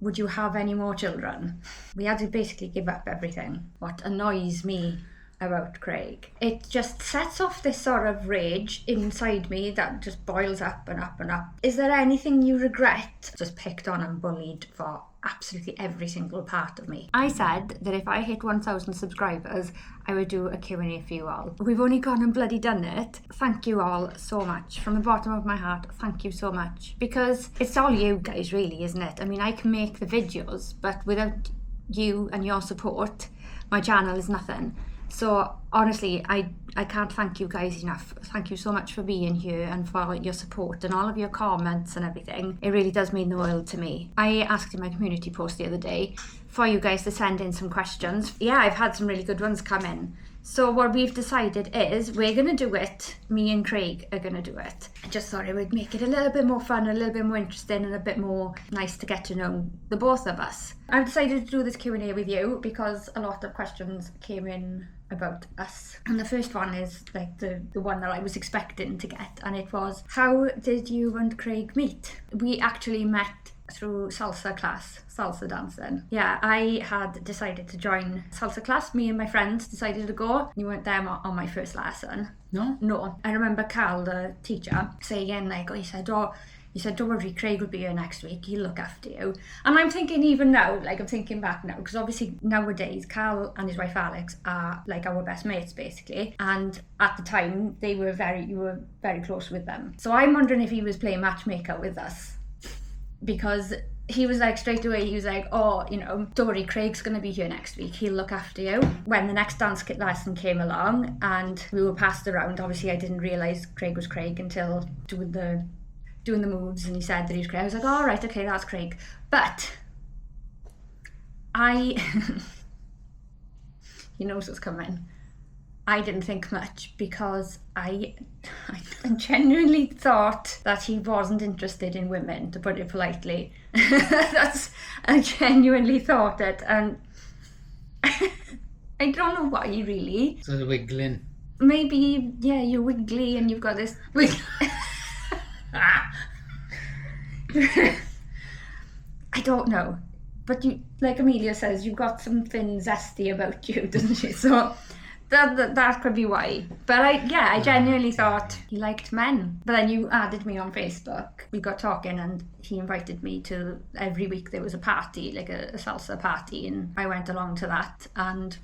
would you have any more children? We had to basically give up everything. What annoys me about Craig, it just sets off this sort of rage inside me that just boils up and up and up. Is there anything you regret? Just picked on and bullied for absolutely every single part of me. I said that if I hit 1,000 subscribers, I would do a Q&A for you all. We've only gone and bloody done it. Thank you all so much. From the bottom of my heart, thank you so much. Because it's all you guys really, isn't it? I mean, I can make the videos, but without you and your support, my channel is nothing. So honestly, I can't thank you guys enough. Thank you so much for being here and for your support and all of your comments and everything. It really does mean the world to me. I asked in my community post the other day for you guys to send in some questions. Yeah, I've had some really good ones come in. So what we've decided is we're going to do it. Me and Craig are going to do it. I just thought it would make it a little bit more fun, a little bit more interesting and a bit more nice to get to know the both of us. I've decided to do this Q&A with you because a lot of questions came in about us. And the first one is like the one that I was expecting to get, and it was, how did you and Craig meet? We actually met through salsa class, salsa dancing. Yeah, I had decided to join salsa class. Me and my friends decided to go. You weren't there on my first lesson. No. I remember Carl, the teacher, saying like, he said, don't worry, Craig will be here next week, he'll look after you. And I'm thinking even now, like I'm thinking back now, because obviously nowadays Carl and his wife Alex are like our best mates basically, and at the time you were very close with them. So I'm wondering if he was playing matchmaker with us, because he was like straight away, he was like, don't worry, Craig's going to be here next week, he'll look after you. When the next dance lesson came along and we were passed around, obviously I didn't realise Craig was Craig until doing the moves, and he said that he was Craig. I was like, all right, okay, that's Craig. But he knows what's coming. I didn't think much because I genuinely thought that he wasn't interested in women, to put it politely. I genuinely thought it, and I don't know why really. So the wiggling. Maybe, yeah, you're wiggly and you've got this I don't know, but you, like Amelia says, you've got something zesty about you, doesn't she? So that could be why. But I genuinely thought he liked men. But then you added me on Facebook. We got talking and he invited me to, every week there was a party, like a salsa party, and I went along to that, and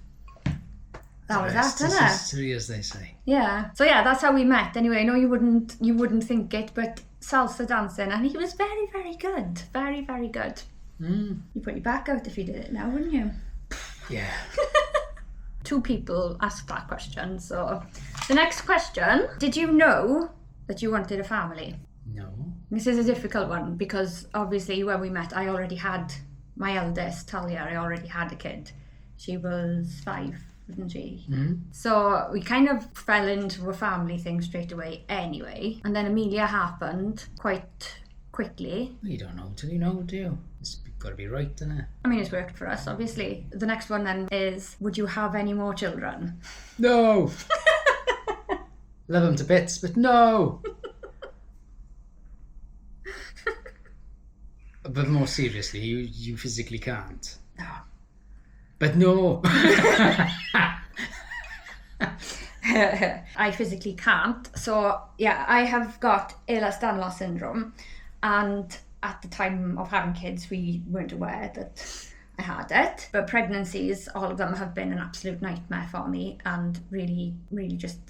that was that, isn't it? History, as they say. Yeah. So yeah, that's how we met. Anyway, I know you wouldn't think it, but salsa dancing, and he was very, very good. Very, very good. You put your back out if you did it now, wouldn't you? Yeah. 2 people asked that question. So the next question, did you know that you wanted a family? No. This is a difficult one because obviously when we met, I already had my eldest, Talia, I already had a kid. She was 5. Wasn't she? So we kind of fell into a family thing straight away anyway, and then Amelia happened quite quickly. Well, you don't know till you know, do you? It's got to be right, doesn't it? I mean, it's worked for us, obviously. The next one then is, would you have any more children? No. Love them to bits, but no. But more seriously, you physically can't. No. But no. I physically can't. So yeah, I have got Ehlers-Danlos syndrome, and at the time of having kids we weren't aware that I had it. But pregnancies, all of them have been an absolute nightmare for me, and really, really just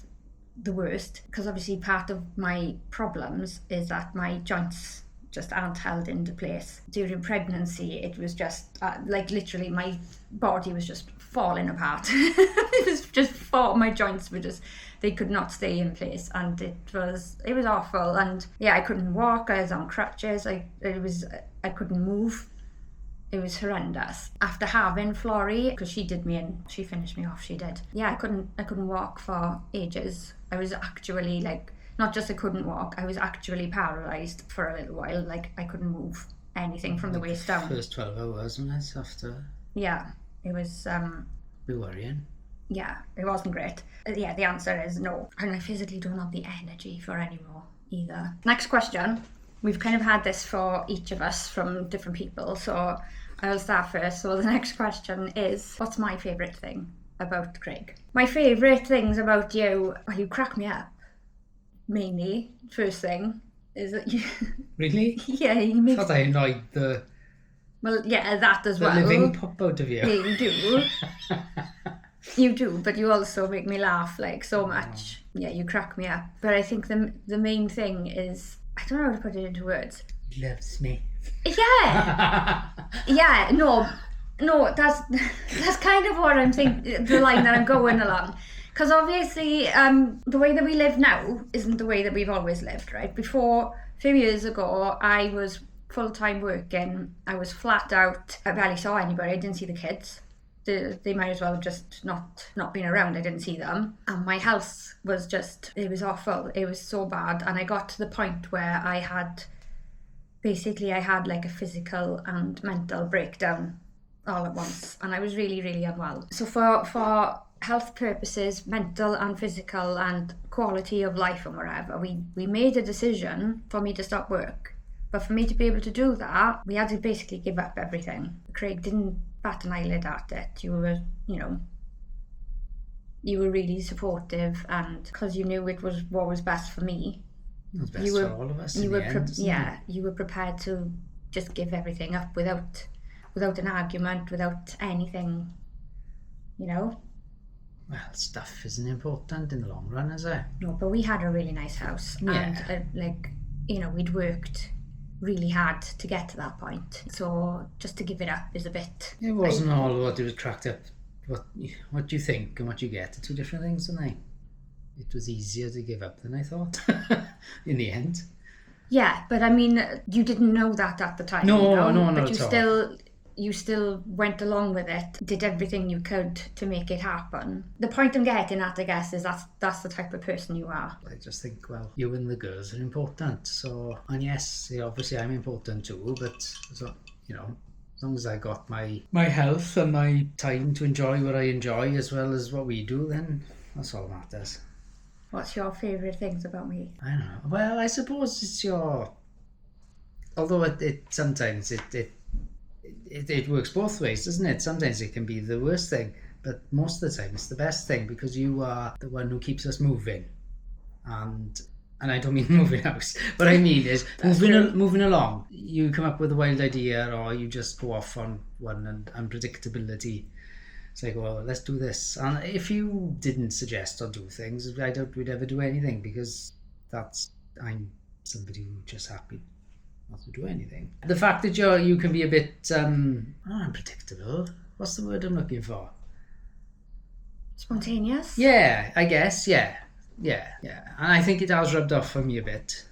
the worst, because obviously part of my problems is that my joints just aren't held into place. During pregnancy, it was just like literally my body was just falling apart. It was just my joints were just, they could not stay in place, and it was awful. And yeah, I couldn't walk. I was on crutches. I couldn't move. It was horrendous. After having Florrie, because she did me in, she finished me off. She did. Yeah, I couldn't walk for ages. I was actually like, not just I couldn't walk, I was actually paralysed for a little while. Like I couldn't move anything from the waist down. First 12 hours, wasn't it, after? Yeah, it was Be worrying. Yeah, it wasn't great. Yeah, the answer is no. And I physically don't have the energy for any more either. Next question. we've kind of had this for each of us from different people, so I'll start first. So the next question is, what's my favourite thing about Craig? My favourite things about you, well, you crack me up, mainly. First thing is that you... Really? Yeah, you make... I thought I annoyed the Well, yeah, that as well. living pop out of you. Yeah, you do. You do, but you also make me laugh like so much. Yeah, you crack me up. But I think the main thing is, I don't know how to put it into words. He loves me. Yeah. Yeah, no, that's kind of what I'm thinking, the line that I'm going along. Because obviously, the way that we live now isn't the way that we've always lived, right? Before, a few years ago, I was full-time working. I was flat out. I barely saw anybody. I didn't see the kids. They might as well have just not been around. I didn't see them. And my health was just, it was awful. It was so bad. And I got to the point where I had like a physical and mental breakdown all at once. And I was really, really unwell. So for health purposes, mental and physical and quality of life and whatever, we made a decision for me to stop work. But for me to be able to do that, we had to basically give up everything. Craig didn't bat an eyelid at it. You were really supportive, and because you knew it was what was best for me. It was best for all of us. You were prepared to just give everything up without an argument, without anything, Well, stuff isn't important in the long run, is it? No, but we had a really nice house, and we'd worked really hard to get to that point. So just to give it up is a bit... It wasn't all what it was cracked up. What you think and what you get are two different things, aren't they? It was easier to give up than I thought in the end. Yeah, but I mean, you didn't know that at the time. No, but not at all. You still went along with it, did everything you could to make it happen. The point I'm getting at, I guess, is that's the type of person you are. I just think, well, you and the girls are important. So, and yes, obviously I'm important too, but so, as long as I got my health and my time to enjoy what I enjoy as well as what we do, then that's all that matters. What's your favourite things about me? I don't know. Well, I suppose it's your... Although it sometimes it works both ways, doesn't it? Sometimes it can be the worst thing, but most of the time it's the best thing, because you are the one who keeps us moving. And I don't mean moving house. What I mean is moving along. You come up with a wild idea, or you just go off on one, and unpredictability. It's like, well, let's do this. And if you didn't suggest or do things, I doubt we'd ever do anything, because I'm somebody who's just happy not to do anything. The fact that you can be a bit unpredictable. What's the word I'm looking for? Spontaneous? Yeah, I guess. Yeah. And I think it has rubbed off on me a bit.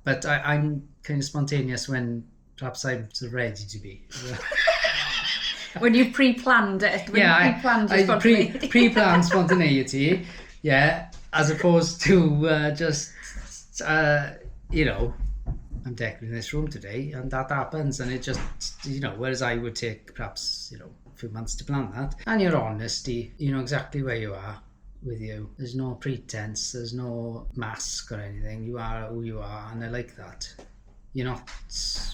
But I'm kind of spontaneous when perhaps I'm sort of ready to be. When you pre-planned it. I pre-planned spontaneity. Yeah, as opposed to just, I'm decorating this room today, and that happens, and it just, whereas I would take perhaps, a few months to plan that. And your honesty, you know exactly where you are with you. There's no pretense, there's no mask or anything. You are who you are, and I like that. You're not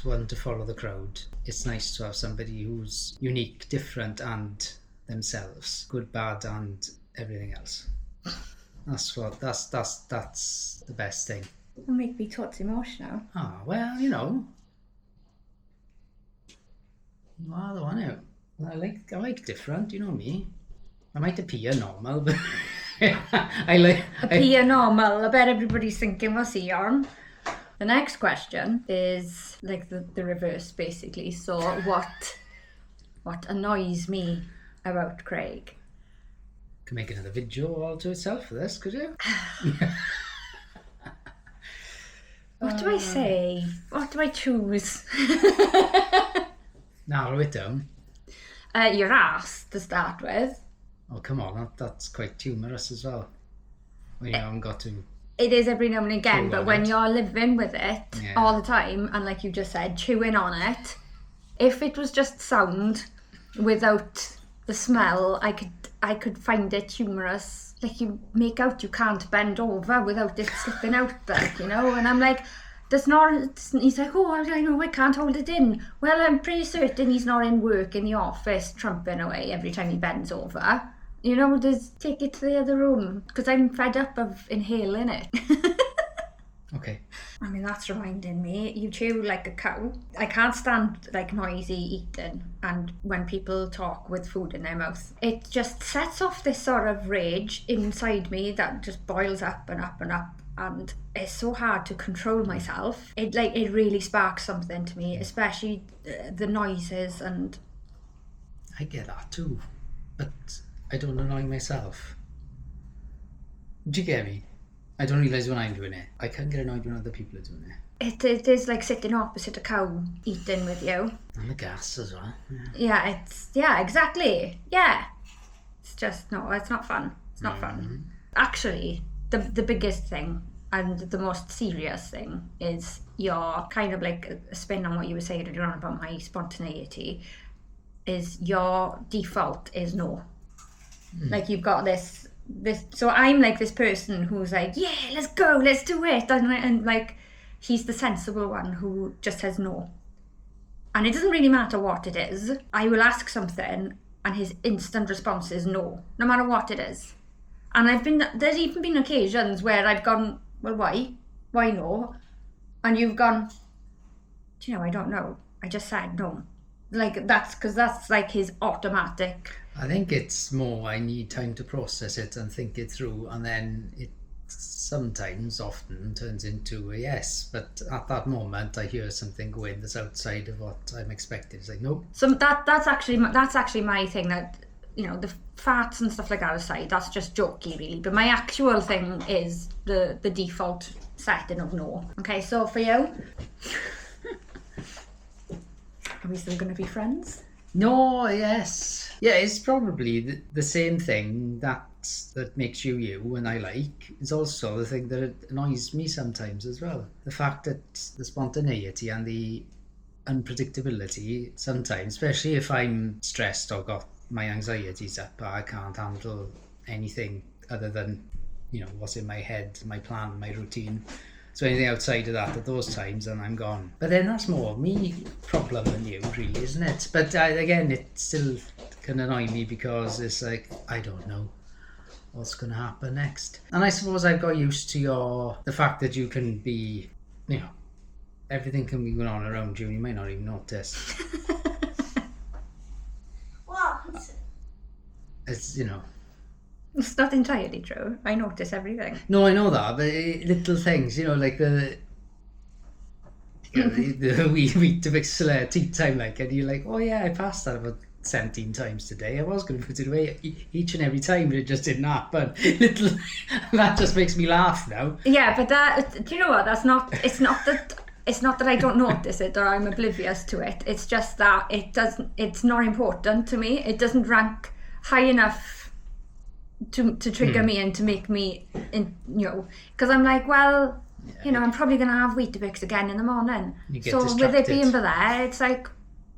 one to follow the crowd. It's nice to have somebody who's unique, different, and themselves. Good, bad, and everything else. That's the best thing. It'll make me totally emotional. Oh, well, you are the one out. I like different, you know me. I might appear normal, but appear normal. I bet everybody's thinking, what's he on? The next question is like the reverse, basically. So what annoys me about Craig? Could make another video all to itself for this, could you? What do I say? What do I choose? Narrow it down. Your ass, to start with. Oh, come on, that's quite humorous as well. Well, you haven't got to... It is every now and again, but when you're living with it all the time, and like you just said, chewing on it, if it was just sound without the smell, I could find it humorous. Like, you make out you can't bend over without it slipping out, like, and I'm like, There's not, he's like, oh, I know, I can't hold it in. Well, I'm pretty certain he's not in work in the office trumping away every time he bends over. You know, just take it to the other room, because I'm fed up of inhaling it. Okay. I mean, that's reminding me, you chew like a cow. I can't stand like noisy eating and when people talk with food in their mouth. It just sets off this sort of rage inside me that just boils up and up and up, and it's so hard to control myself. It really sparks something to me, especially the noises. And I get that too, but I don't annoy myself. Do you get me? I don't realise when I'm doing it. I can't get annoyed when other people are doing it. It is like sitting opposite a cow eating with you. And the gas as well. Yeah, exactly. Yeah. It's just, no, it's not fun. It's not fun. Actually, the biggest thing and the most serious thing is your kind of like a spin on what you were saying earlier on about my spontaneity, is your default is no. Like you've got this, so I'm like this person who's like, yeah, let's go, let's do it, and like he's the sensible one who just says no, and it doesn't really matter what it is. I will ask something and his instant response is no matter what it is. And there's even been occasions where I've gone, well, why no, and you've gone, do you know, I don't know, I just said no. Like that's because that's like his automatic. I think it's more I need time to process it and think it through, and then it often turns into a yes, but at that moment I hear something going that's outside of what I'm expecting. It's like, nope. So that's actually my thing, that, you know, the farts and stuff like that aside, that's just jokey really, but my actual thing is the default setting of no. Okay, so for you, are we still going to be friends? No, yes. Yeah, it's probably the same thing that makes you and I like is also the thing that annoys me sometimes as well. The fact that the spontaneity and the unpredictability sometimes, especially if I'm stressed or got my anxieties up, I can't handle anything other than, you know, what's in my head, my plan, my routine. So anything outside of that at those times, and I'm gone. But then that's more me problem than you, really, isn't it? But again, it still can annoy me because it's like, I don't know what's going to happen next. And I suppose I've got used to the fact that you can be, you know, everything can be going on around you and you might not even notice. What? It's, you know. It's not entirely true. I notice everything. No, I know that, but little things, you know, like the wee to fix tea time, like, and you're like, oh yeah, I passed that about 17 times today. I was going to put it away each and every time, but it just didn't happen. Little that just makes me laugh now. Yeah, but that, do you know what? It's not that I don't notice it or I'm oblivious to it. It's just that it's not important to me. It doesn't rank high enough to trigger me and to make me, you know, because I'm like, well, you know, I'm probably going to have Weetabix again in the morning. So with it being there, it's like,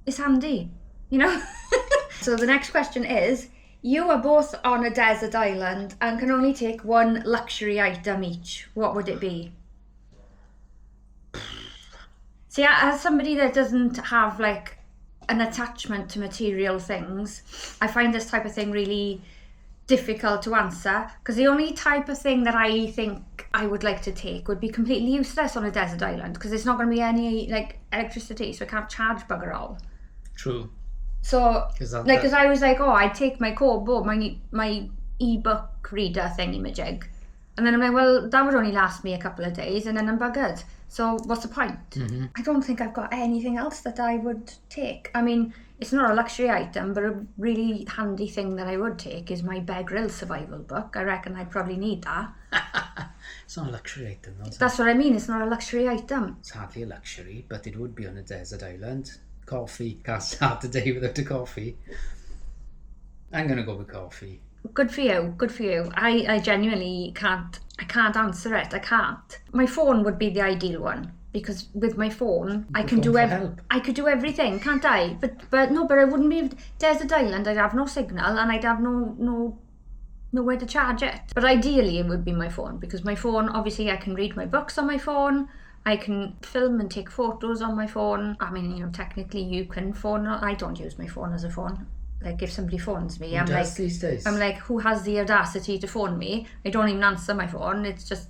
it's handy, you know. So the next question is, you are both on a desert island and can only take one luxury item each. What would it be? See, as somebody that doesn't have like an attachment to material things, I find this type of thing really difficult to answer, because the only type of thing that I think I would like to take would be completely useless on a desert island, because there's not going to be any like electricity, so I can't charge bugger all. True. So because I was like, oh, I'd take my Kobo, my ebook reader thingy-majig, and then I'm like, well, that would only last me a couple of days and then I'm buggered, so what's the point? I don't think I've got anything else that I would take. I mean, it's not a luxury item, but a really handy thing that I would take is my Bear Grylls survival book. I reckon I'd probably need that. It's not a luxury item, though. That's what I mean, it's not a luxury item. It's hardly a luxury, but it would be on a desert island. Coffee. Can't start the day without a coffee. I'm going to go with coffee. Good for you. I genuinely can't answer it. I can't. My phone would be the ideal one, because with my phone I can do I could do everything, can't I? But I wouldn't be desert island. I'd have no signal and I'd have nowhere to charge it. But ideally it would be my phone, because my phone, obviously I can read my books on my phone. I can film and take photos on my phone. I mean, you know, technically you can phone. I don't use my phone as a phone. Like, if somebody phones me, I'm like, these days? I'm like, who has the audacity to phone me? I don't even answer my phone. It's just...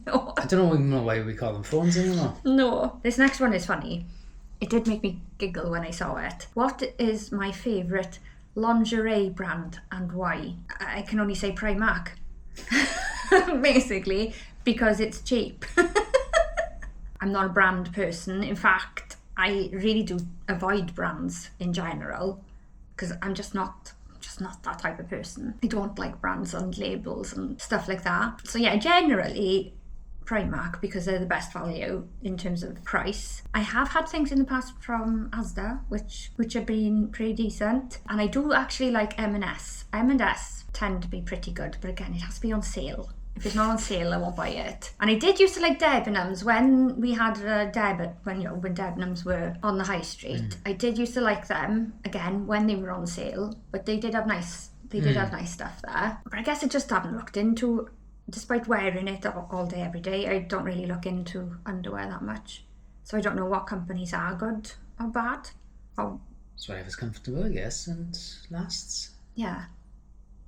No. I don't even know why we call them phones anymore. No. This next one is funny. It did make me giggle when I saw it. What is my favourite lingerie brand and why? I can only say Primark. Basically, because it's cheap. I'm not a brand person. In fact, I really do avoid brands in general because I'm just not that type of person. I don't like brands and labels and stuff like that. So yeah, generally Primark, because they're the best value in terms of price. I have had things in the past from Asda which have been pretty decent, and I do actually like M&S. M&S tend to be pretty good, but again, it has to be on sale. If it's not on sale, I won't buy it. And I did used to like Debenhams when we had when Debenhams were on the high street. I did used to like them again when they were on sale, but they did have nice stuff there. But I guess I just haven't looked into, despite wearing it all day every day, I don't really look into underwear that much. So I don't know what companies are good or bad. It's whatever's comfortable, I guess, and lasts. Yeah.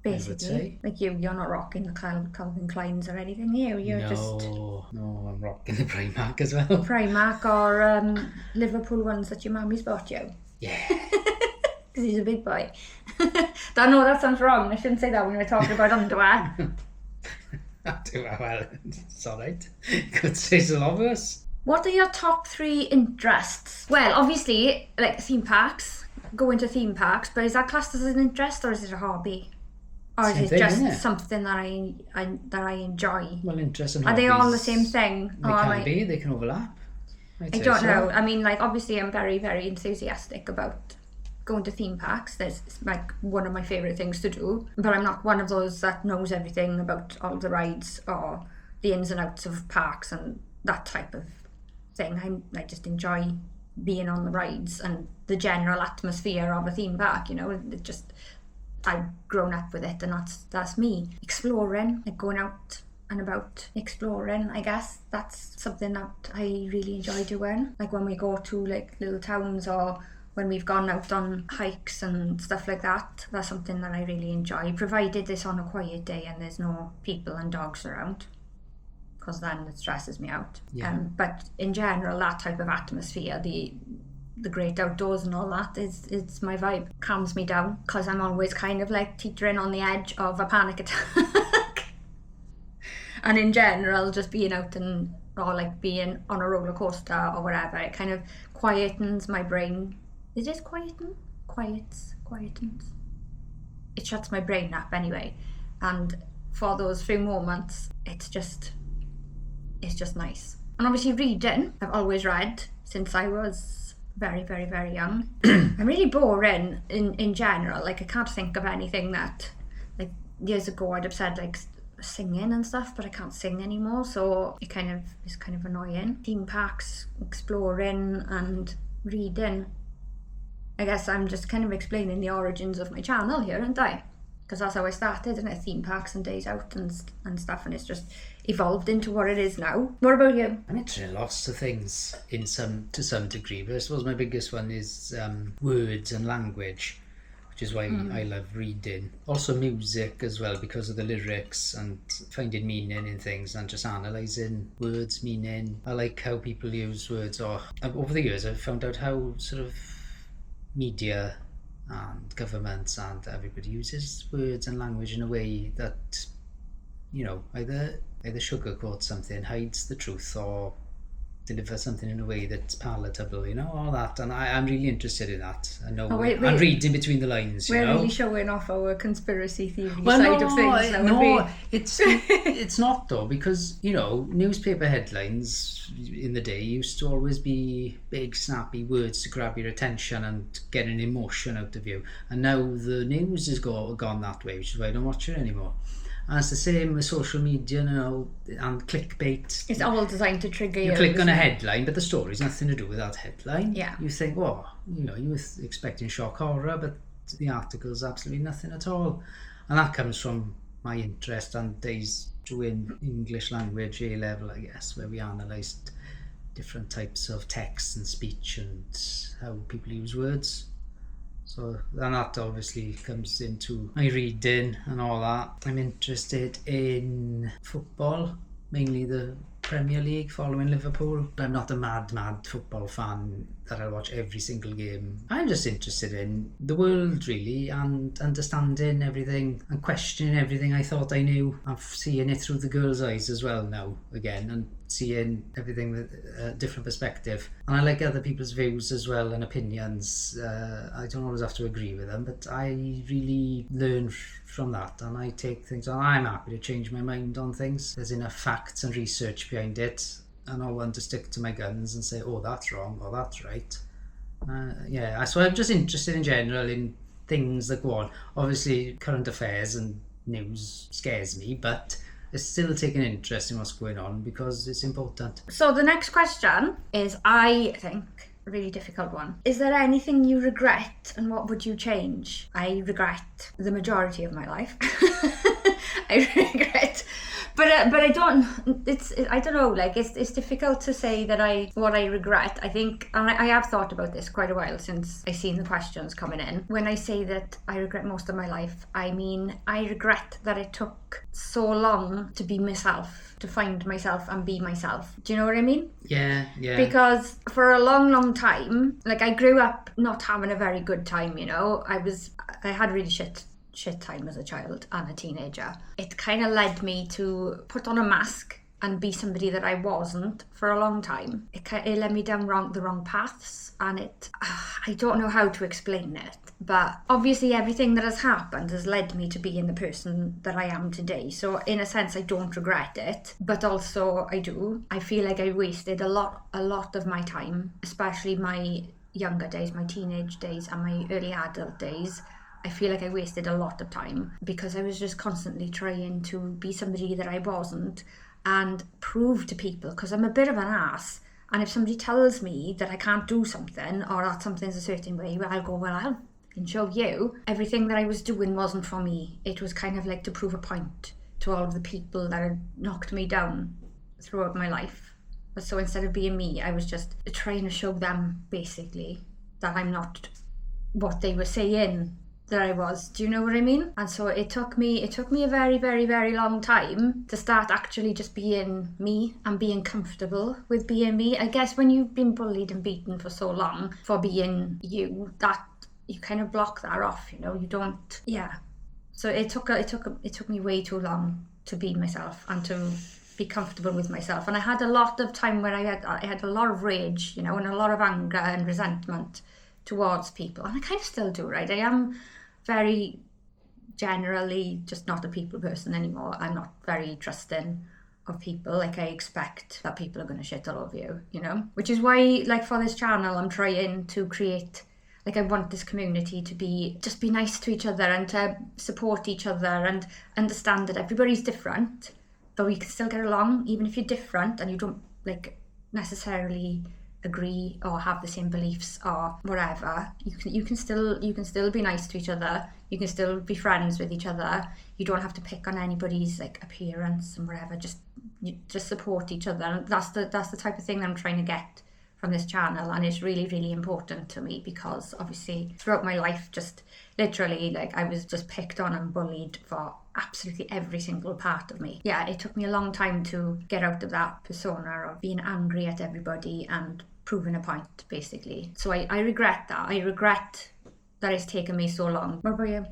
Basically, like you're not rocking the Calvin Kleins or anything. You're just... No, I'm rocking the Primark as well. Primark or Liverpool ones that your mummy's bought you. Yeah. Because he's a big boy. I know that sounds wrong. I shouldn't say that when we're talking about underwear. Well, it's alright. Could say a lot worse. What are your top 3 interests? Well, obviously, like theme parks. Go into theme parks, but is that classed as an interest or is it a hobby? Or is it just something that I enjoy? Well, interest and hobbies... Are they all the same thing? They can overlap. I don't know. I mean, like, obviously I'm very, very enthusiastic about going to theme parks. It's like one of my favourite things to do. But I'm not one of those that knows everything about all the rides or the ins and outs of parks and that type of thing. I just enjoy being on the rides and the general atmosphere of a theme park, you know. It just... I've grown up with it, and that's me. Exploring, like going out and about exploring, I guess that's something that I really enjoy doing. Like when we go to like little towns or when we've gone out on hikes and stuff like that, that's something that I really enjoy, provided it's on a quiet day and there's no people and dogs around, because then it stresses me out. But in general, that type of atmosphere, the great outdoors and all that, it's my vibe. Calms me down, because I'm always kind of like teetering on the edge of a panic attack. And in general, just being out or like being on a roller coaster or whatever, it kind of quietens my brain. Is it quietens? It shuts my brain up anyway. And for those few moments, it's just nice. And obviously reading, I've always read since I was very, very, very young. I'm really boring in general. Like, I can't think of anything that, like, years ago I'd have said like singing and stuff, but I can't sing anymore, so it kind of is kind of annoying. Theme parks, exploring and reading. I guess I'm just kind of explaining the origins of my channel here, aren't I? Because that's how I started, and theme parks and days out and stuff, and it's just evolved into what it is now. What about you? I'm interested in lots of things to some degree, but I suppose my biggest one is words and language, which is why I love reading. Also music as well, because of the lyrics and finding meaning in things and just analysing words, meaning. I like how people use words, or over the years I've found out how sort of media and governments and everybody uses words and language in a way that, you know, either sugarcoats something, hides the truth, or deliver something in a way that's palatable, you know, all that. And I'm really interested in that. I know I'm reading between the lines, you know. We're really showing off our conspiracy theory side of things. It's not though, because, you know, newspaper headlines in the day used to always be big snappy words to grab your attention and get an emotion out of you. And now the news has gone that way, which is why I don't watch it anymore. And it's the same with social media now, and clickbait. It's all designed to trigger you. You click on a headline, but the story's nothing to do with that headline. Yeah. You think, well, you know, you were expecting shock horror, but the article's absolutely nothing at all. And that comes from my interest and Dave's doing English language A-level, I guess, where we analysed different types of text and speech and how people use words. So, and that obviously comes into my reading and all that. I'm interested in football, mainly the Premier League, following Liverpool. I'm not a mad football fan that I watch every single game. I'm just interested in the world, really, and understanding everything and questioning everything I thought I knew. I'm seeing it through the girls' eyes as well now, again, and seeing everything with a different perspective. And I like other people's views as well and opinions. I don't always have to agree with them, but I really learn from that, and I take things on. I'm happy to change my mind on things. There's enough facts and research behind it, and I want to stick to my guns and say, oh, that's wrong, or that's right. So I'm just interested in general in things that go on. Obviously, current affairs and news scares me, but I still take an interest in what's going on because it's important. So the next question is, I think, a really difficult one. Is there anything you regret, and what would you change? I regret the majority of my life. I regret, but I don't. I don't know. Like it's difficult to say that what I regret. I think, and I have thought about this quite a while since I seen the questions coming in. When I say that I regret most of my life, I mean I regret that it took so long to be myself, to find myself and be myself. Do you know what I mean? Yeah. Because for a long time, like I grew up not having a very good time, you know. I had really shit time as a child and a teenager. It kind of led me to put on a mask and be somebody that I wasn't for a long time. It led me down the wrong paths, and I don't know how to explain it, but obviously everything that has happened has led me to being the person that I am today. So in a sense, I don't regret it, but also I do. I feel like I wasted a lot of my time, especially my younger days, my teenage days and my early adult days. I feel like I wasted a lot of time because I was just constantly trying to be somebody that I wasn't and prove to people, because I'm a bit of an ass, and if somebody tells me that I can't do something or that something's a certain way, I'll go, well, I can show you. Everything that I was doing wasn't for me. It was kind of like to prove a point to all of the people that had knocked me down throughout my life. But so instead of being me, I was just trying to show them basically that I'm not what they were saying that I was. Do you know what I mean? And so it took me a very, very, very long time to start actually just being me and being comfortable with being me. I guess when you've been bullied and beaten for so long for being you, that you kind of block that off, you know. You don't. Yeah. So it took me way too long to be myself and to be comfortable with myself. And I had a lot of time where I had a lot of rage, you know, and a lot of anger and resentment towards people, and I kind of still do, right? I am very generally just not a people person anymore. I'm not very trusting of people. Like I expect that people are going to shit all over you, you know, which is why, like, for this channel I'm trying to create, like, I want this community to be nice to each other and to support each other and understand that everybody's different, but we can still get along even if you're different and you don't like necessarily agree or have the same beliefs or whatever. You can still be nice to each other. You can still be friends with each other. You don't have to pick on anybody's like appearance and whatever. Just support each other. And that's the type of thing that I'm trying to get from this channel, and it's really, really important to me because obviously throughout my life, just literally, like, I was just picked on and bullied for absolutely every single part of me. Yeah, it took me a long time to get out of that persona of being angry at everybody and proving a point, basically. So I regret that. I regret that it's taken me so long. What about you?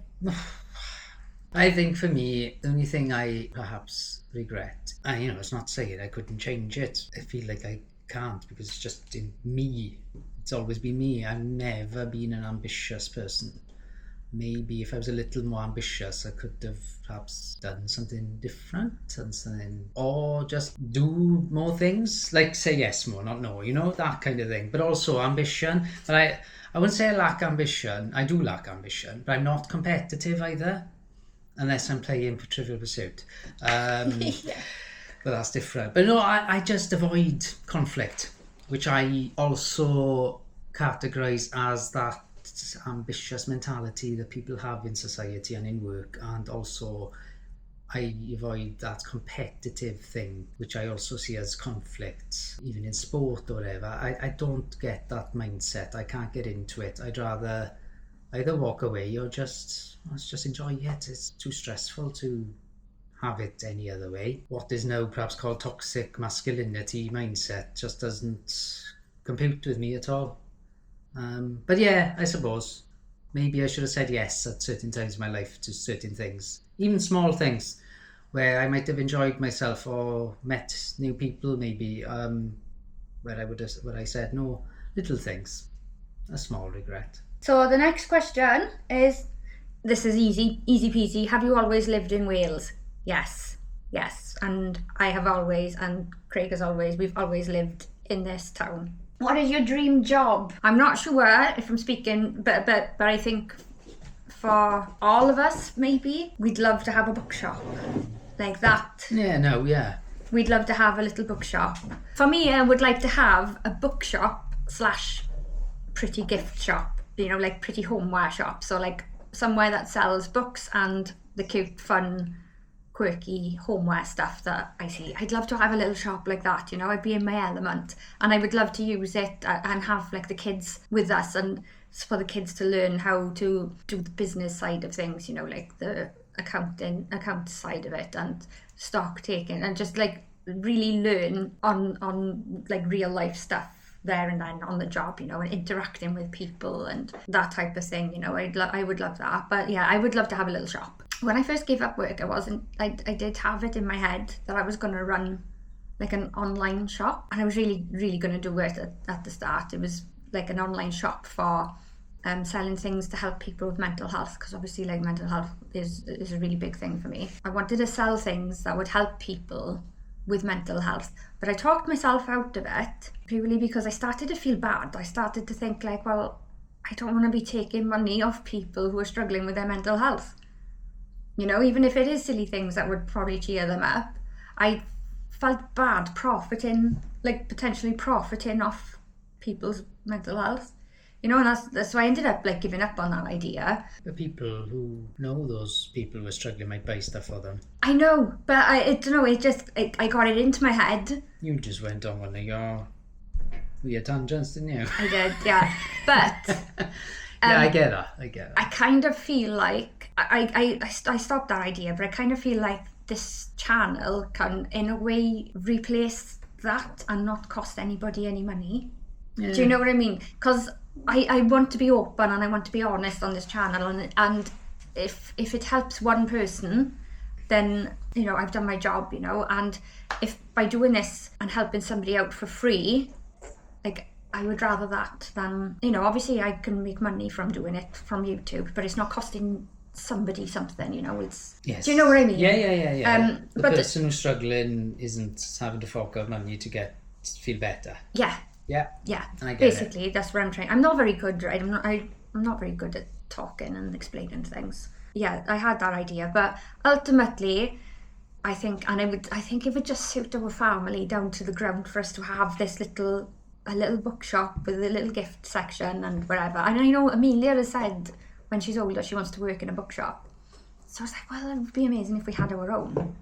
I think for me, the only thing I perhaps regret, and you know, it's not saying I couldn't change it. I feel like I can't because it's just in me. It's always been me. I've never been an ambitious person. Maybe if I was a little more ambitious, I could have perhaps done something different and something, or just do more things, like say yes more, not no, you know, that kind of thing. But also ambition. But I wouldn't say I lack ambition. I do lack ambition, but I'm not competitive either, unless I'm playing for Trivial Pursuit. Yeah. But that's different. But no, I just avoid conflict, which I also categorise as that ambitious mentality that people have in society and in work, and also I avoid that competitive thing, which I also see as conflict, even in sport or whatever. I don't get that mindset. I can't get into it. I'd rather either walk away or let's just enjoy it. It's too stressful to have it any other way. What is now perhaps called toxic masculinity mindset just doesn't compute with me at all. But yeah, I suppose maybe I should have said yes at certain times in my life to certain things, even small things where I might have enjoyed myself or met new people, maybe where I said no. Little things, a small regret. So the next question is, this is easy peasy. Have you always lived in Wales? Yes. And I have always, and Craig has always, we've always lived in this town. What is your dream job? I'm not sure if I'm speaking, but I think for all of us, maybe, we'd love to have a bookshop like that. Yeah. We'd love to have a little bookshop. For me, I would like to have a bookshop / pretty gift shop, like pretty homeware shop. So like somewhere that sells books and the cute, fun, quirky homeware stuff that I see. I'd love to have a little shop like that, I'd be in my element, and I would love to use it and have like the kids with us, and for the kids to learn how to do the business side of things, like the account side of it and stock taking, and just like really learn on like real life stuff there and then on the job, and interacting with people and that type of thing, I would love that. But yeah, I would love to have a little shop. When I first gave up work, I did have it in my head that I was going to run like an online shop, and I was really, really going to do it at the start. It was like an online shop for selling things to help people with mental health, because obviously like mental health is a really big thing for me. I wanted to sell things that would help people with mental health, but I talked myself out of it purely because I started to feel bad. I started to think like, well, I don't want to be taking money off people who are struggling with their mental health. Even if it is silly things that would probably cheer them up, I felt bad potentially profiting off people's mental health. And that's why I ended up like giving up on that idea. The people who know those people who are struggling might buy stuff for them. I know, but I got it into my head. You just went on one of your weird tangents, didn't you? I did, yeah. But yeah, I get that. I kind of feel like I stopped that idea, but I kind of feel like this channel can in a way replace that and not cost anybody any money. Yeah. Do you know what I mean? Because I want to be open and I want to be honest on this channel, and if it helps one person, then I've done my job, and if by doing this and helping somebody out for free, like I would rather that than obviously I can make money from doing it from YouTube, but it's not costing somebody something, it's yes. Do you know what I mean? Yeah. The person who's struggling isn't having to fork out money to feel better. Yeah. And I get basically that's what I'm trying. I'm not very good, right? I'm not very good at talking and explaining things. Yeah, I had that idea, but ultimately I think it would just suit our family down to the ground for us to have this little bookshop with a little gift section and whatever. And I know Amelia has said when she's older she wants to work in a bookshop, so I was like, well, it would be amazing if we had our own,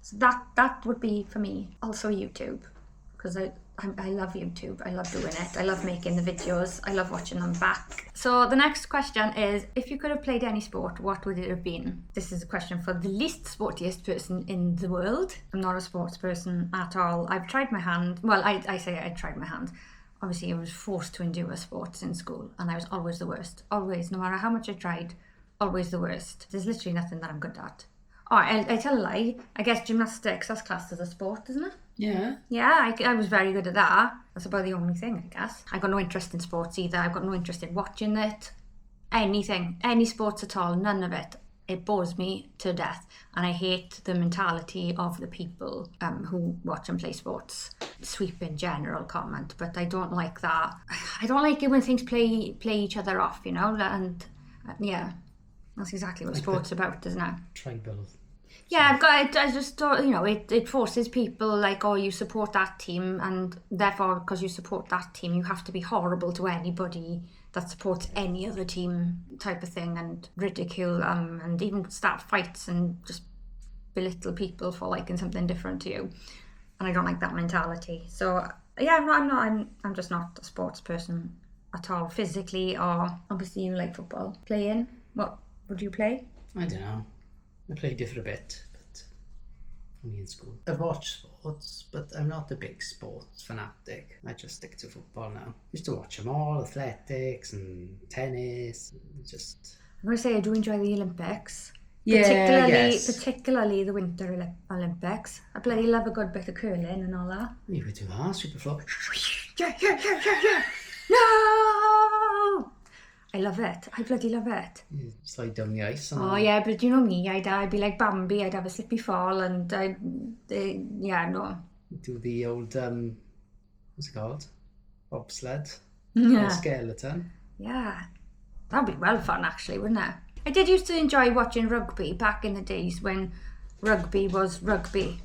so that would be for me. Also YouTube, because I love YouTube. I love doing it. I love making the videos. I love watching them back. So the next question is, if you could have played any sport, what would it have been? This is a question for the least sportiest person in the world. I'm not a sports person at all. I've tried my hand. Well, I say I tried my hand. Obviously, I was forced to endure sports in school, and I was always the worst. Always, no matter how much I tried, always the worst. There's literally nothing that I'm good at. Oh, I tell a lie. I guess gymnastics, that's classed as a sport, isn't it? Yeah. Yeah, I was very good at that. That's about the only thing, I guess. I've got no interest in sports either. I've got no interest in watching it. Anything. Any sports at all. None of it. It bores me to death. And I hate the mentality of the people who watch and play sports. Sweeping general comment, but I don't like that. I don't like it when things play each other off, and yeah, that's exactly what sports about, isn't it? Tribal. Yeah, I just thought, it forces people like, oh, you support that team, and therefore, because you support that team, you have to be horrible to anybody that supports any other team type of thing, and ridicule and even start fights and just belittle people for liking something different to you. And I don't like that mentality. So yeah, I'm just not a sports person at all, physically, or obviously you like football. Playing? What would you play? I don't know. I played it for a bit, but only in school. I watch sports, but I'm not a big sports fanatic. I just stick to football now. Used to watch them all, athletics and tennis. I'm going to say I do enjoy the Olympics. Yeah, yes. Particularly the Winter Olympics. I bloody love a good bit of curling and all that. You could do that, Superflow. Yeah. No! I love it. I bloody love it. You slide down the ice. Oh yeah, but you know me, I'd be like Bambi. I'd have a slippy fall and no. Do the old, what's it called? Bobsled? Yeah. Or skeleton. Yeah. That'd be well fun actually, wouldn't it? I did used to enjoy watching rugby back in the days when rugby was rugby.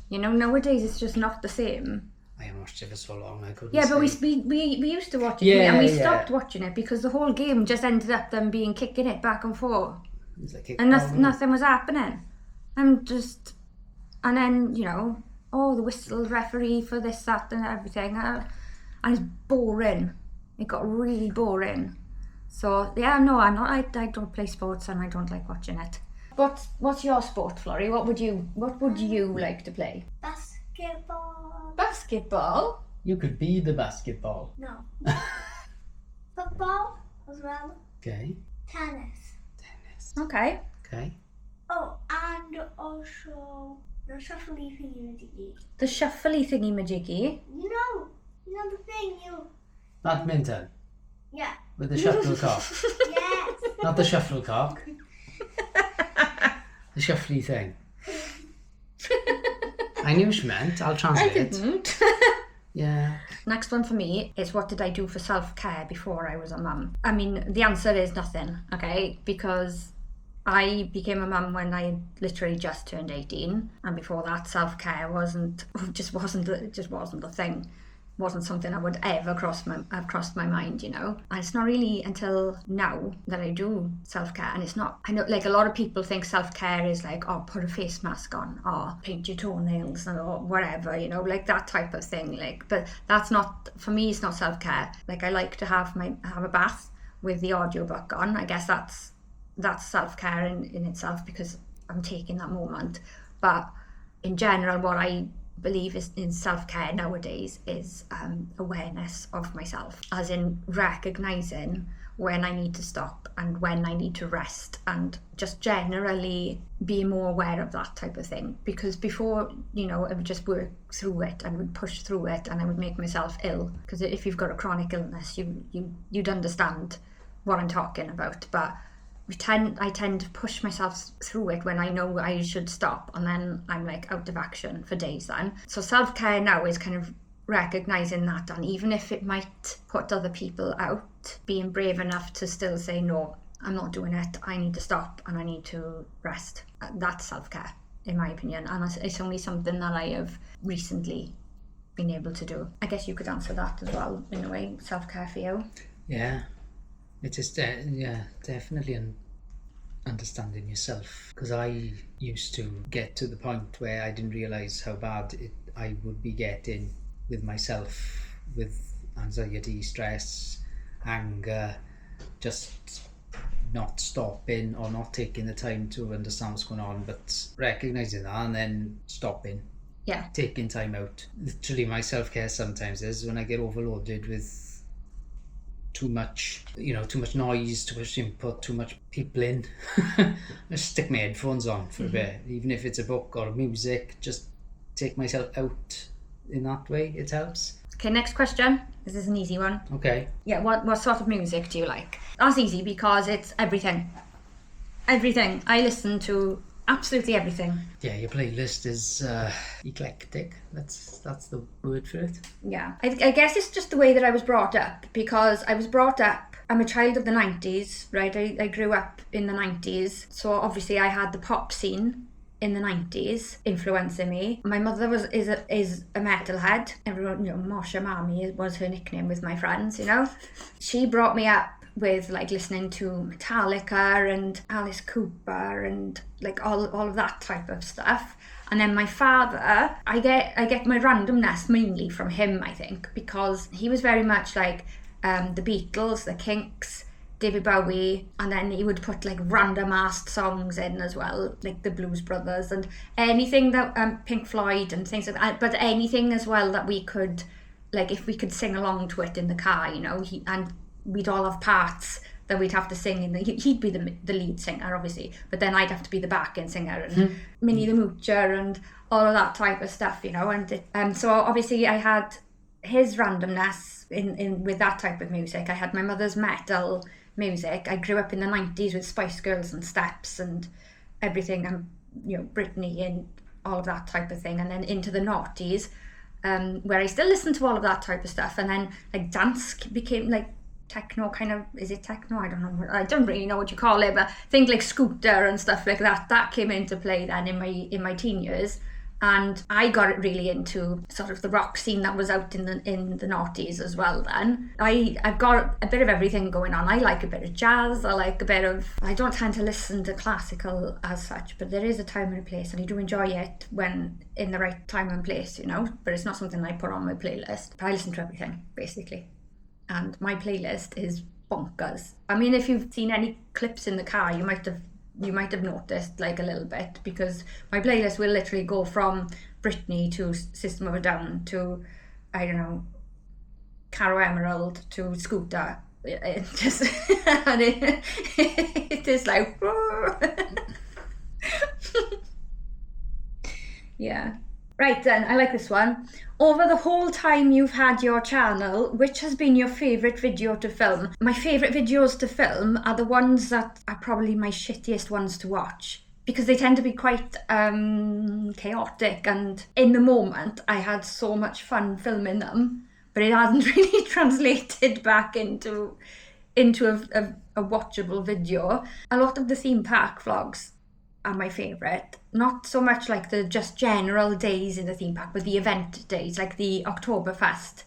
You know, nowadays it's just not the same. I haven't watched it for so long, I couldn't Yeah, but say. we used to watch it, and we stopped watching it because the whole game just ended up them being kicking it back and forth. Like and nothing was happening. And then, you know, the whistle referee for this, that and everything. And it's boring. It got really boring. So yeah, no, I'm not. I don't play sports and I don't like watching it. What's your sport, Florrie? What would you like to play? Basketball. Basketball? You could be the basketball. No. Football as well. Okay. Tennis. Okay. Oh, and also the shuffly thingy-majiggy. The shuffly thingy-majiggy? You know the thing you... Badminton. Yeah. With the shuttlecock. Yes. Not the shufflecock. The shuffly thing. I knew what you meant. I'll translate. I didn't. Yeah. Next one for me is, what did I do for self-care before I was a mum? I mean, the answer is nothing, okay? Because I became a mum when I literally just turned 18, and before that, self-care just wasn't a thing. Wasn't something I would ever crossed my mind, you know. And it's not really until now that I do self-care, and it's not. I know, like, a lot of people think self-care is like, put a face mask on, or paint your toenails, or whatever, you know, like that type of thing. Like, but that's not, for me. It's not self-care. Like, I like to have a bath with the audiobook on. I guess that's self-care in itself, because I'm taking that moment. But in general, what I believe is in self-care nowadays is awareness of myself, as in recognizing when I need to stop and when I need to rest, and just generally be more aware of that type of thing. Because before, you know, I would just work through it and would push through it, and I would make myself ill, because if you've got a chronic illness, you'd understand what I'm talking about. But I tend to push myself through it when I know I should stop, and then I'm like out of action for days then. So self-care now is kind of recognizing that, and even if it might put other people out, being brave enough to still say, no, I'm not doing it, I need to stop and I need to rest. That's self-care, in my opinion, and it's only something that I have recently been able to do. I guess you could answer that as well, in a way, self-care for you. Yeah. It is, definitely an understanding yourself. Because I used to get to the point where I didn't realise how bad I would be getting with myself, with anxiety, stress, anger, just not stopping or not taking the time to understand what's going on, but recognising that and then stopping. Yeah. Taking time out. Literally, my self-care sometimes is when I get overloaded with too much noise, too much input, too much people in. I just stick my headphones on for a bit, even if it's a book or music, just take myself out in that way. It helps. Okay, next question. This is an easy one. Okay. Yeah, what sort of music do you like? That's easy because it's everything. Everything. I listen to absolutely everything. Yeah, your playlist is eclectic. That's the word for it. Yeah, I guess it's just the way that I was brought up, because I was brought up, I'm a child of the 90s, right? I grew up in the 90s, so obviously I had the pop scene in the 90s influencing me. My mother is a metalhead. Everyone, you know, Marsha Mammy was her nickname with my friends, you know. She brought me up with like listening to Metallica and Alice Cooper and like all of that type of stuff. And then my father, I get my randomness mainly from him, I think, because he was very much like the Beatles, the Kinks, David Bowie, and then he would put like random ass songs in as well, like the Blues Brothers and anything that Pink Floyd and things like that, but anything as well that we could, like if we could sing along to it in the car, you know, and we'd all have parts that we'd have to sing in he'd be the lead singer obviously, but then I'd have to be the backing singer and Minnie the Moocher and all of that type of stuff, you know, and so obviously I had his randomness in with that type of music. I had my mother's metal music. I grew up in the 90s with Spice Girls and Steps and everything, and you know, Britney and all of that type of thing, and then into the noughties, where I still listen to all of that type of stuff, and then like dance became like techno kind of, is it techno? I don't know. I don't really know what you call it, but think like Scooter and stuff like that came into play then in my teen years. And I got it really into sort of the rock scene that was out in the noughties as well then. I've got a bit of everything going on. I like a bit of jazz, I don't tend to listen to classical as such, but there is a time and a place, and I do enjoy it when in the right time and place, you know, but it's not something I put on my playlist. But I listen to everything, basically. And my playlist is bonkers. I mean, if you've seen any clips in the car, you might have noticed like a little bit, because my playlist will literally go from Britney to System of a Down to, I don't know, Caro Emerald to Scooter. It just and it is like yeah. Right then, I like this one. Over the whole time you've had your channel, which has been your favourite video to film? My favourite videos to film are the ones that are probably my shittiest ones to watch, because they tend to be quite chaotic, and in the moment I had so much fun filming them, but it hasn't really translated back into a watchable video. A lot of the theme park vlogs are my favourite. Not so much like the just general days in the theme park, but the event days, like the Oktoberfest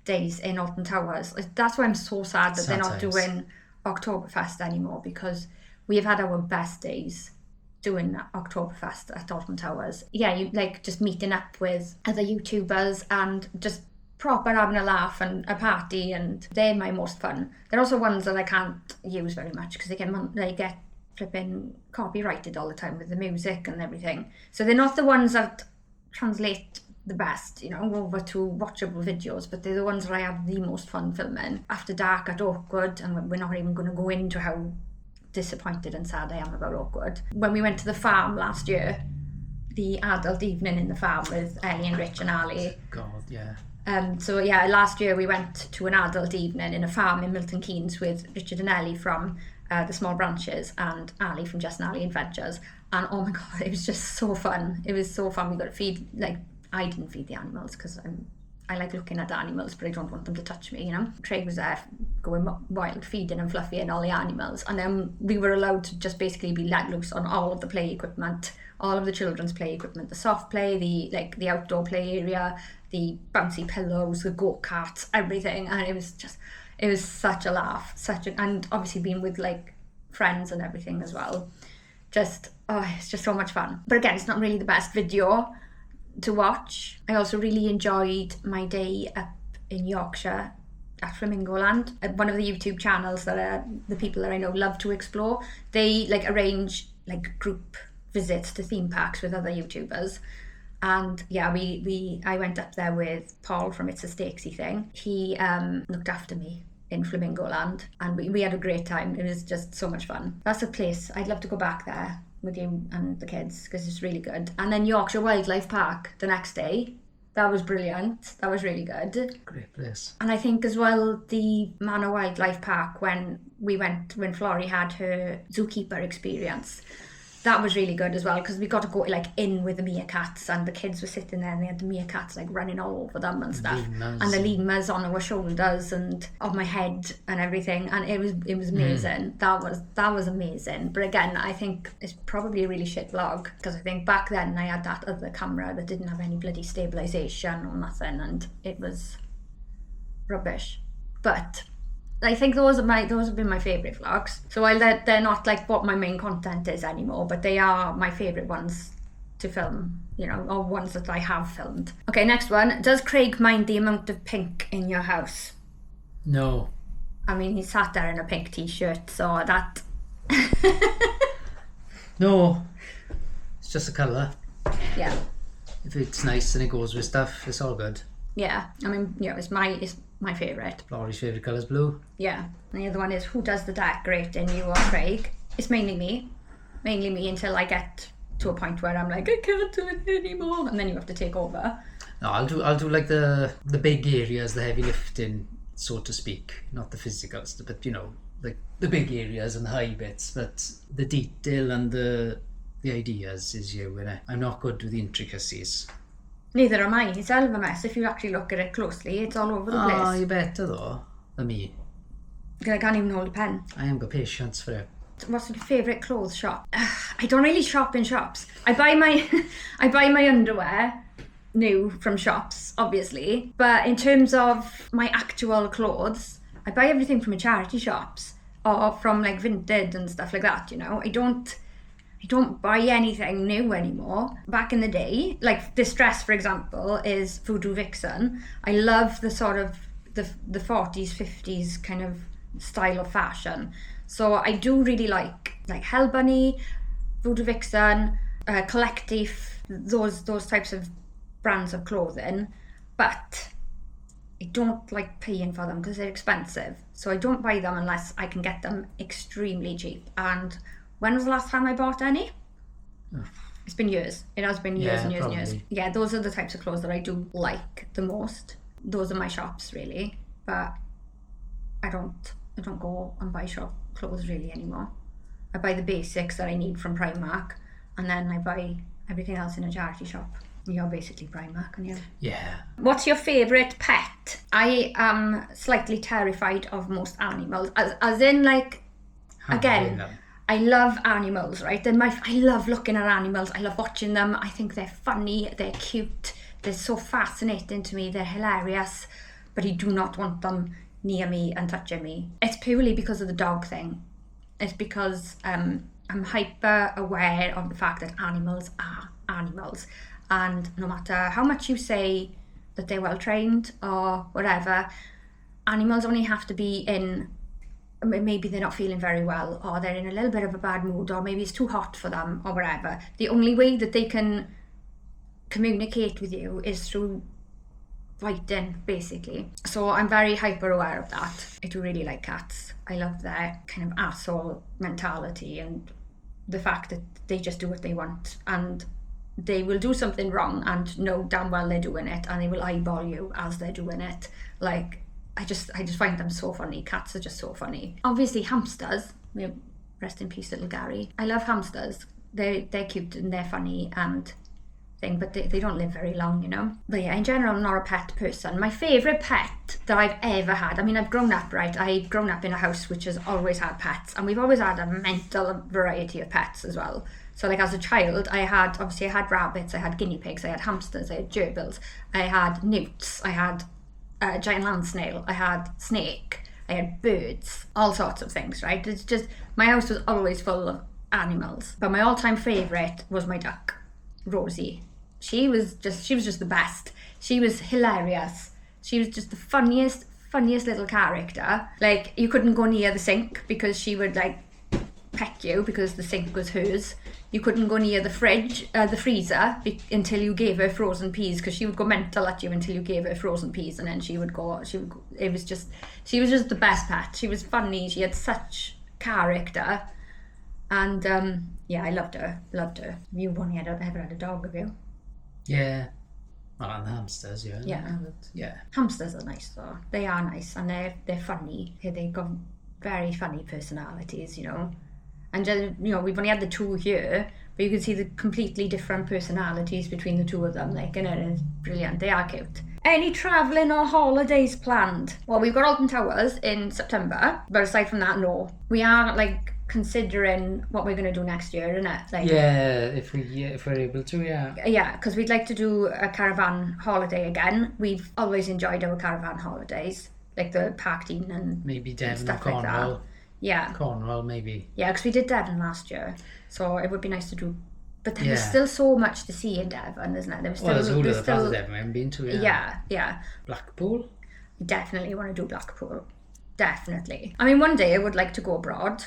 days in Alton Towers. That's why I'm so sad that they're not doing Oktoberfest anymore, because we have had our best days doing Oktoberfest at Alton Towers. Yeah, you like just meeting up with other YouTubers and just proper having a laugh and a party, and they're my most fun. They're also ones that I can't use very much because they get flipping copyrighted all the time with the music and everything. So they're not the ones that translate the best, you know, over to watchable videos, but they're the ones that I have the most fun filming. After Dark at Oakwood, and we're not even going to go into how disappointed and sad I am about Oakwood. When we went to the farm last year, the adult evening in the farm with Ellie and Rich and Ali. God, yeah. So yeah, last year we went to an adult evening in a farm in Milton Keynes with Richard and Ellie from the Small Branches and Ali from Just and Ali Adventures, and oh my god, it was just so fun. It was so fun. We got to feed, like, I didn't feed the animals because I like looking at the animals, but I don't want them to touch me, you know. Craig was there going wild, feeding and Fluffy and all the animals, and then we were allowed to just basically be let loose on all of the play equipment, all of the children's play equipment, the soft play, the outdoor play area, the bouncy pillows, the go-karts, everything, and it was such a laugh, and obviously being with like friends and everything as well. It's just so much fun. But again, it's not really the best video to watch. I also really enjoyed my day up in Yorkshire at Flamingo Land. One of the YouTube channels that the people that I know love to explore, they like arrange like group visits to theme parks with other YouTubers. And yeah, I went up there with Paul from It's a Stakesy Thing. He looked after me in Flamingo Land, and we had a great time. It was just so much fun. That's a place I'd love to go back there with you and the kids, because it's really good. And then Yorkshire Wildlife Park the next day. That was brilliant. That was really good. Great place. And I think as well, the Manor Wildlife Park, when Florrie had her zookeeper experience, that was really good as well, because we got to go like in with the meerkats, and the kids were sitting there and they had the meerkats like running all over them and stuff, and the lemurs on our shoulders and on my head and everything, and it was amazing. That was amazing. But again, I think it's probably a really shit vlog, because I think back then I had that other camera that didn't have any bloody stabilization or nothing, and it was rubbish. But I think those have been my favourite vlogs. So while they're not like what my main content is anymore, but they are my favourite ones to film, you know, or ones that I have filmed. Okay, next one. Does Craig mind the amount of pink in your house? No. I mean, he sat there in a pink t-shirt, so that... No. It's just a colour. Yeah. If it's nice and it goes with stuff, it's all good. Yeah. I mean, yeah, it's my favourite. Laurie's favourite colour's blue. Yeah. And the other one is, who does the decorating, you or Craig? It's mainly me. Mainly me until I get to a point where I'm like, I can't do it anymore, and then you have to take over. No, I'll do like the big areas, the heavy lifting, so to speak. Not the physical stuff, but you know, like the big areas and the high bits. But the detail and the ideas is you, and I'm not good with the intricacies. Neither am I. It's a hell of a mess. If you actually look at it closely, it's all over the place. Oh, you're better though than me. I can't even hold a pen. I haven't got patience for it. What's your favourite clothes shop? I don't really shop in shops. I buy my underwear new from shops, obviously. But in terms of my actual clothes, I buy everything from charity shops or from like Vinted and stuff like that, you know. I don't buy anything new anymore. Back in the day, like this dress, for example, is Voodoo Vixen. I love the sort of the 40s, 50s kind of style of fashion. So I do really like Hell Bunny, Voodoo Vixen, Collective, those types of brands of clothing. But I don't like paying for them because they're expensive. So I don't buy them unless I can get them extremely cheap. And when was the last time I bought any? It's been years. It has been years and years and years. Yeah, those are the types of clothes that I do like the most. Those are my shops, really. But I don't go and buy shop clothes really anymore. I buy the basics that I need from Primark, and then I buy everything else in a charity shop. You're basically Primark, aren't you? Yeah. What's your favourite pet? I am slightly terrified of most animals, as in like, again, I love animals, right? I love looking at animals. I love watching them. I think they're funny, they're cute, they're so fascinating to me, they're hilarious, but I do not want them near me and touching me. It's purely because of the dog thing. It's because I'm hyper aware of the fact that animals are animals, and no matter how much you say that they're well trained or whatever, animals only have to be in, maybe they're not feeling very well, or they're in a little bit of a bad mood, or maybe it's too hot for them or whatever. The only way that they can communicate with you is through fighting, basically. So I'm very hyper aware of that. I do really like cats. I love their kind of asshole mentality and the fact that they just do what they want, and they will do something wrong and know damn well they're doing it, and they will eyeball you as they're doing it. Like, I just find them so funny. Cats are just so funny. Obviously hamsters, rest in peace little Gary. I love hamsters. They're cute and they're funny and thing, but they don't live very long, you know. But yeah, in general, I'm not a pet person. My favourite pet that I've ever had, I mean, I've grown up, right? I've grown up in a house which has always had pets, and we've always had a mental variety of pets as well. So like as a child, I had rabbits, I had guinea pigs, I had hamsters, I had gerbils, I had newts, I had a giant land snail, I had snake, I had birds, all sorts of things, right? It's just, my house was always full of animals. But my all-time favourite was my duck, Rosie. She was just the best. She was hilarious. She was just the funniest little character. Like, you couldn't go near the sink because she would like peck you because the sink was hers. You couldn't go near the freezer until you gave her frozen peas, because she would go mental at you until you gave her frozen peas, and then she was just the best pet. She was funny. She had such character, and yeah, I loved her. You've only ever had a dog, have you? Yeah. Well, and the hamsters, yeah. Yeah. Yeah. Hamsters are nice though. They are nice, and they're funny. They've got very funny personalities, you know. And you know, we've only had the two here, but you can see the completely different personalities between the two of them. Like, and it's brilliant. They are cute. Any travelling or holidays planned? Well, we've got Alton Towers in September, but aside from that, no. We are like considering what we're going to do next year, isn't it? Like, yeah, if we're able to, yeah. Yeah, because we'd like to do a caravan holiday again. We've always enjoyed our caravan holidays, like the Park Dean and Maybe Devon or stuff like that. Cornwall. Yeah. Cornwall, maybe. Yeah, because we did Devon last year, so it would be nice to do. But then there's Yeah. still so much to see in Devon, isn't it? Well, there's all of the parts of Devon I haven't been to. Yeah. Blackpool. Definitely want to do Blackpool. Definitely. I mean, one day I would like to go abroad.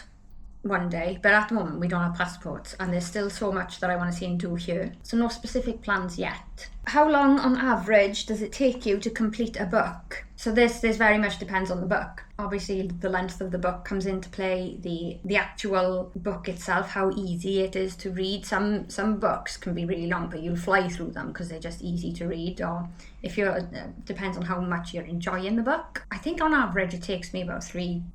One day, but at the moment we don't have passports, and there's still so much that I want to see and do here. So no specific plans yet. How long on average does it take you to complete a book? So this very much depends on the book. Obviously the length of the book comes into play, the actual book itself, how easy it is to read. Some books can be really long, but you'll fly through them because they're just easy to read, or if you're depends on how much you're enjoying the book. I think on average it takes me about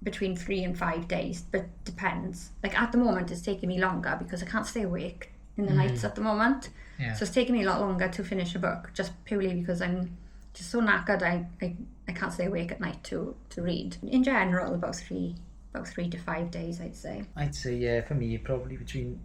between 3 and 5 days, but depends. Like at the moment it's taking me longer because I can't stay awake in the nights at the moment. Yeah. So it's taking me a lot longer to finish a book, just purely because I'm just so knackered. I can't stay awake at night to read. In general, about 3 to 5 days, I'd say. I'd say, yeah, for me, probably between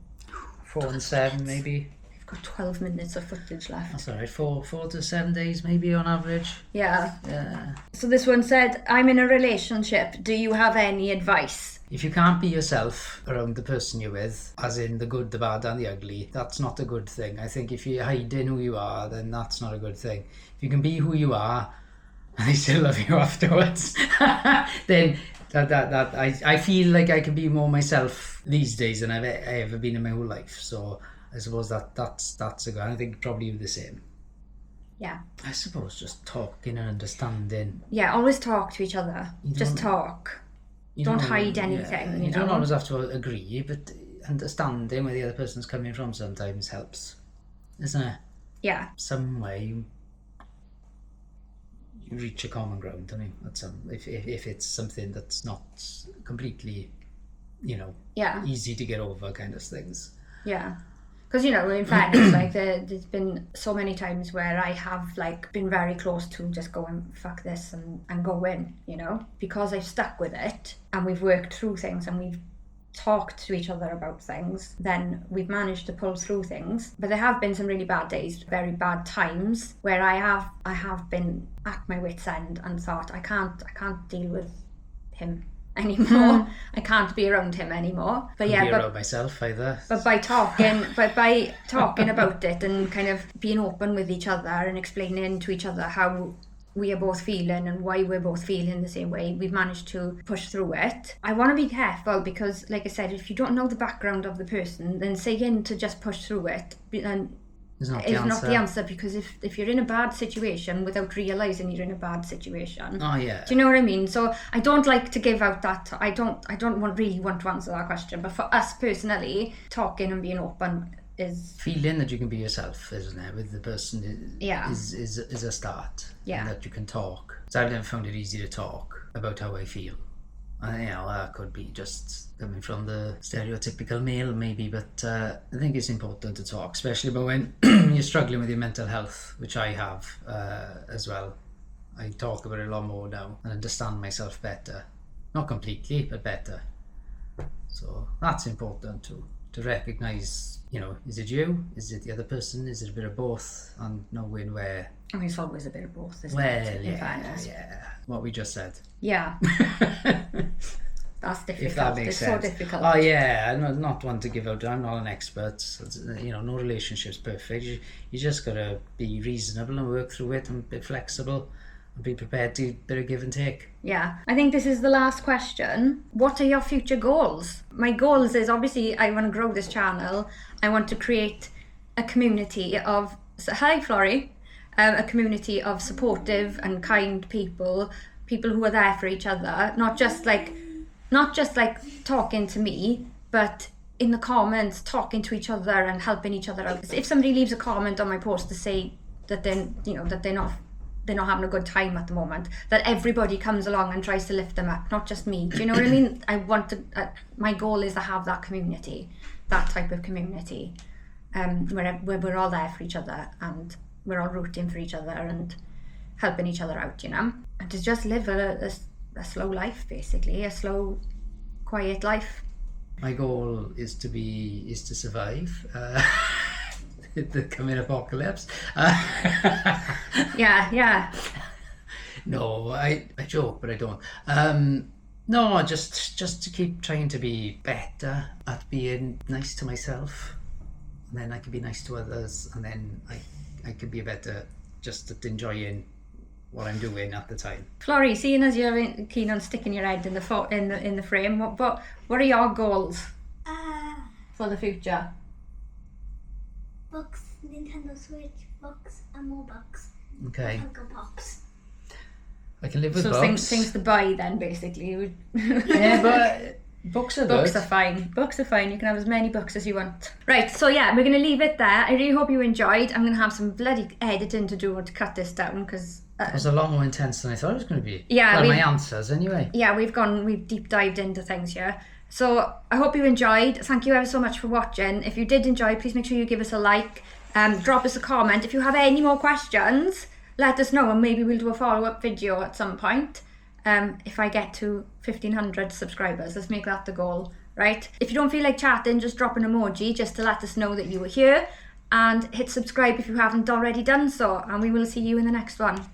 4 and 7, maybe. I've got 12 minutes of footage left. That's alright, 4 to 7 days, maybe, on average. Yeah. Yeah. So this one said, I'm in a relationship. Do you have any advice? If you can't be yourself around the person you're with, as in the good, the bad and the ugly, that's not a good thing. I think if you're hiding who you are, then that's not a good thing. If you can be who you are and they still love you afterwards, then I feel like I can be more myself these days than I've ever been in my whole life. So I suppose that's a good. I think probably the same. Yeah. I suppose just talking and understanding. Yeah, always talk to each other. Just talk. Don't hide anything. Yeah, you don't always have to agree, but understanding where the other person's coming from sometimes helps, isn't it? Yeah. Some way you reach a common ground. I mean, if it's something that's not completely, Yeah. easy to get over, kind of things. Yeah. Because, in fairness, like, there's been so many times where I have, like, been very close to just going, fuck this, and go in, because I've stuck with it, and we've worked through things, and we've talked to each other about things, then we've managed to pull through things. But there have been some really bad days, very bad times, where I have been at my wit's end and thought, I can't deal with him anymore. I can't be around him anymore. But Can't be around myself either. But by talking about it and kind of being open with each other and explaining to each other how we are both feeling and why we're both feeling the same way, we've managed to push through it. I want to be careful because, like I said, if you don't know the background of the person, then saying to just push through it and It's not the answer, because if you're in a bad situation without realising you're in a bad situation. Oh yeah. Do you know what I mean? So I don't like to give out that. I don't really want to answer that question. But for us personally, talking and being open is feeling that you can be yourself, isn't it? With the person is a start. Yeah. And that you can talk. So I've never found it easy to talk about how I feel. And that could be just coming from the stereotypical male maybe, but I think it's important to talk, especially about when you're struggling with your mental health, which I have as well. I talk about it a lot more now and understand myself better. Not completely, but better. So that's important to recognise, is it you? Is it the other person? Is it a bit of both? And knowing where... I mean, it's always a bit of both, isn't it? In Yeah, fairness. yeah. What we just said. Yeah. That's difficult. If that makes it's sense. So difficult. Oh yeah, I'm not one to give out. I'm not an expert. No relationship's perfect. You just gotta be reasonable and work through it and be flexible and be prepared to do a give and take. Yeah. I think this is the last question. What are your future goals? My goals is obviously I want to grow this channel. I want to create a community of... Hi, Florrie. A community of supportive and kind people who are there for each other, not just like talking to me, but in the comments talking to each other and helping each other out. If somebody leaves a comment on my post to say that they're not having a good time at the moment, that everybody comes along and tries to lift them up, not just me. Do you know what I mean? I want to. My goal is to have that community, that type of community, where we're all there for each other and we're all rooting for each other and helping each other out, and to just live a slow life, basically, a slow, quiet life. My goal is to survive the coming apocalypse. Yeah. No, I joke, but I don't. No, just to keep trying to be better at being nice to myself, and then I can be nice to others, and then I could be better just at enjoying what I'm doing at the time. Florrie, seeing as you're keen on sticking your head in the frame, what are your goals for the future? Books, Nintendo Switch, books, and more books. Okay. Funko Pops. I can live with So books. things to buy then, basically. Yeah, but books are good. Books are fine. Books are fine. You can have as many books as you want. Right, so yeah, we're going to leave it there. I really hope you enjoyed. I'm going to have some bloody editing to do to cut this down because... It was a lot more intense than I thought it was going to be. Yeah, well, my answers anyway. Yeah, we've deep dived into things here. So I hope you enjoyed. Thank you ever so much for watching. If you did enjoy, please make sure you give us a like. Drop us a comment. If you have any more questions, let us know and maybe we'll do a follow-up video at some point. If I get to 1,500 subscribers, let's make that the goal, right? If you don't feel like chatting, just drop an emoji just to let us know that you were here, and hit subscribe if you haven't already done so, and we will see you in the next one.